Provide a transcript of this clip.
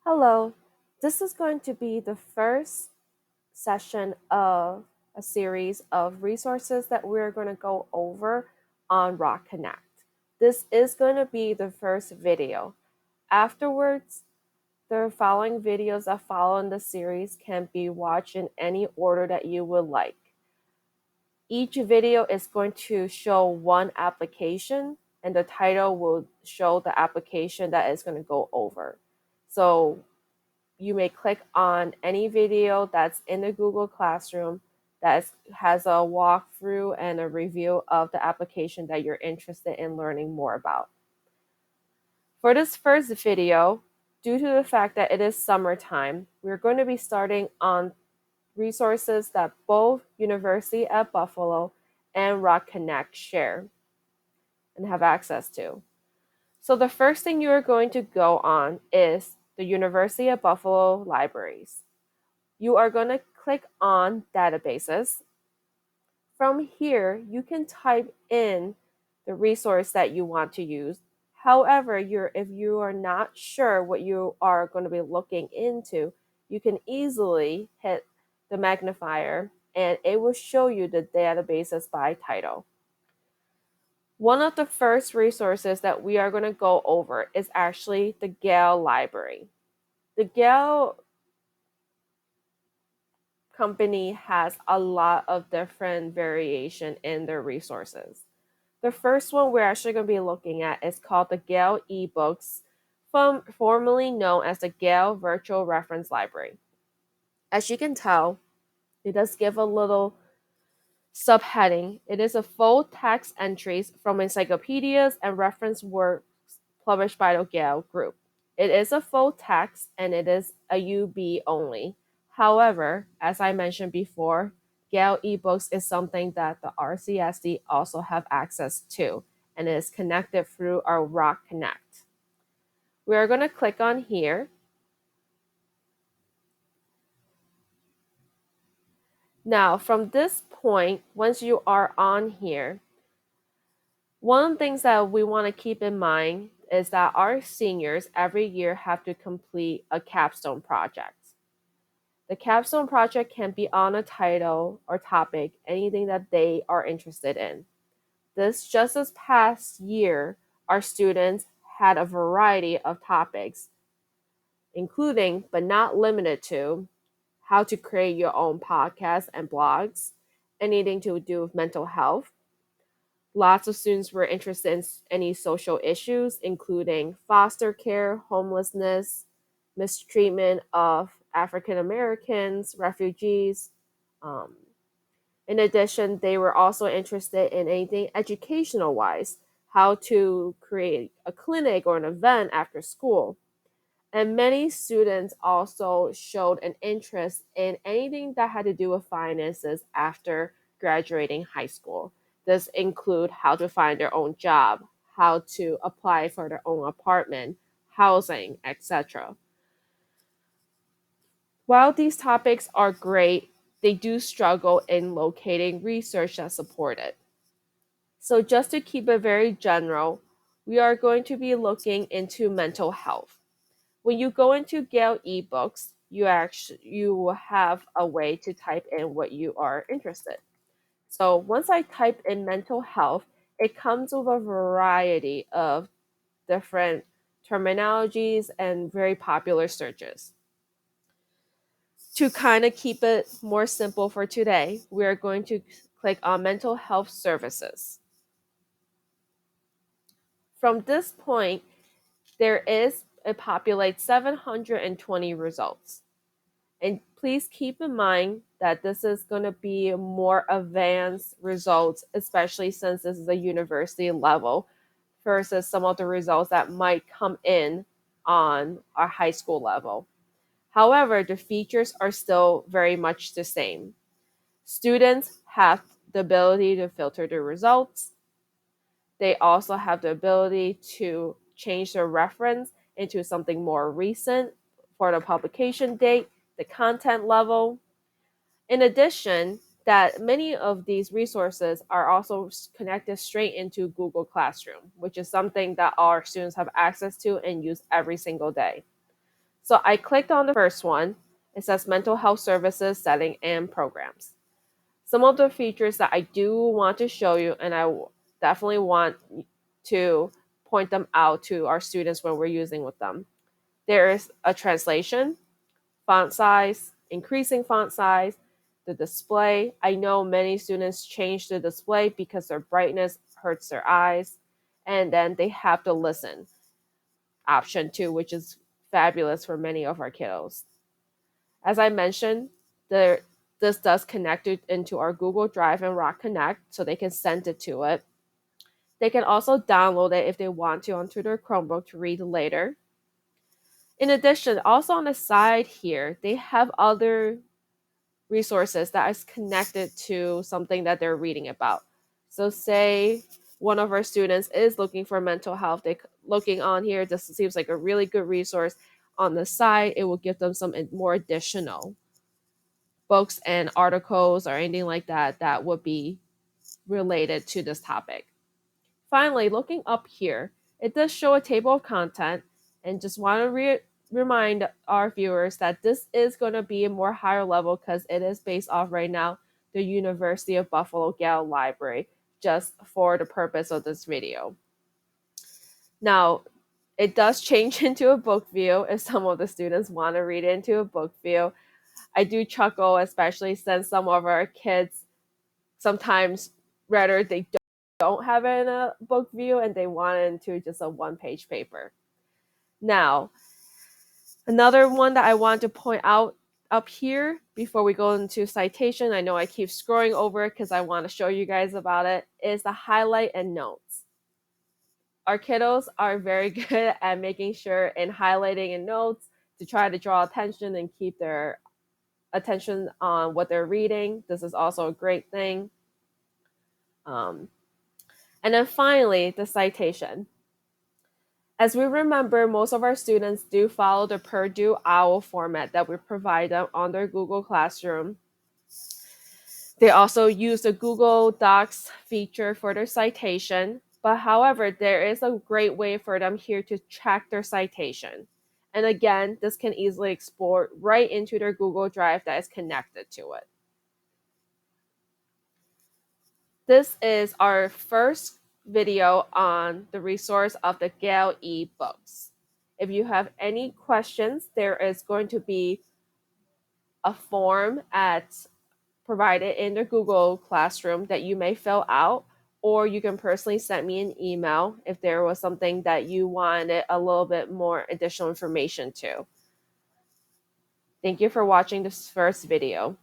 Hello, this is going to be the first session of a series of resources that we're going to go over on Rock Connect. This is going to be the first video. Afterwards, the following videos that follow in the series can be watched in any order that you would like. Each video is going to show one application, and the title will show the application that is going to go over. So you may click on any video that's in the Google Classroom that has a walkthrough and a review of the application that you're interested in learning more about. For this first video, due to the fact that it is summertime, we're going to be starting on resources that both University at Buffalo and Rock Connect share and have access to. So the first thing you are going to go on is the University at Buffalo libraries. You are going to click on databases. From here, you can type in the resource that you want to use. However, if you are not sure what you are going to be looking into, you can easily hit the magnifier and it will show you the databases by title. One of the first resources that we are going to go over is actually the Gale library. The Gale company has a lot of different variation in their resources. The first one we're actually going to be looking at is called the Gale eBooks, formerly known as the Gale Virtual Reference Library. As you can tell, it does give a little subheading. It is a full text entries from encyclopedias and reference works published by the Gale Group. It is a full text and it is a UB only. However, as I mentioned before, Gale eBooks is something that the RCSD also have access to and is connected through our Rock Connect. We are going to click on here. Now, from this point, once you are on here, one of the things that we want to keep in mind is that our seniors every year have to complete a capstone project. The capstone project can be on a title or topic, anything that they are interested in. This past year, our students had a variety of topics, including but not limited to how to create your own podcasts and blogs, anything to do with mental health. Lots of students were interested in any social issues, including foster care, homelessness, mistreatment of African Americans, refugees. Um, in addition, they were also interested in anything educational wise, how to create a clinic or an event after school. And many students also showed an interest in anything that had to do with finances after graduating high school. This include how to find their own job, how to apply for their own apartment, housing, etc. While these topics are great, they do struggle in locating research that support it. So just to keep it very general, we are going to be looking into mental health. When you go into Gale eBooks, you will have a way to type in what you are interested. So once I type in mental health, it comes with a variety of different terminologies and very popular searches. To kind of keep it more simple for today, we are going to click on mental health services. From this point, it populates 720 results. And please keep in mind that this is going to be more advanced results, especially since this is a university level versus some of the results that might come in on our high school level. However, the features are still very much the same. Students have the ability to filter the results. They also have the ability to change their reference into something more recent for the publication date, the content level. In addition, that many of these resources are also connected straight into Google Classroom, which is something that our students have access to and use every single day. So I clicked on the first one. It says mental health services, setting, and programs. Some of the features that I do want to show you, and I definitely want to point them out to our students when we're using with them. There is a translation, font size, increasing font size, the display. I know many students change the display because their brightness hurts their eyes. And then they have the listen option too, which is fabulous for many of our kiddos. As I mentioned, this does connect it into our Google Drive and Rock Connect, so they can send it to it. They can also download it if they want to onto their Chromebook to read later. In addition, also on the side here, they have other resources that is connected to something that they're reading about. So say one of our students is looking for mental health, they looking on here, this seems like a really good resource. On the side, it will give them some more additional books and articles or anything like that that would be related to this topic. Finally, looking up here, it does show a table of content, and just want to remind our viewers that this is going to be a more higher level because it is based off right now the University of Buffalo Gale Library, just for the purpose of this video. Now, it does change into a book view if some of the students want to read into a book view. I do chuckle, especially since some of our kids sometimes rather they don't have it in a book view and they want it into just a one-page paper. Now, another one that I want to point out up here before we go into citation, I know I keep scrolling over it because I want to show you guys about it, is the highlight and notes. Our kiddos are very good at making sure in highlighting and notes to try to draw attention and keep their attention on what they're reading. This is also a great thing. And then finally, the citation. As we remember, most of our students do follow the Purdue OWL format that we provide them on their Google Classroom. They also use the Google Docs feature for their citation, but however, there is a great way for them here to track their citation. And again, this can easily export right into their Google Drive that is connected to it. This is our first video on the resource of the Gale e-books. If you have any questions, there is going to be a form provided in the Google Classroom that you may fill out, or you can personally send me an email if there was something that you wanted a little bit more additional information to. Thank you for watching this first video.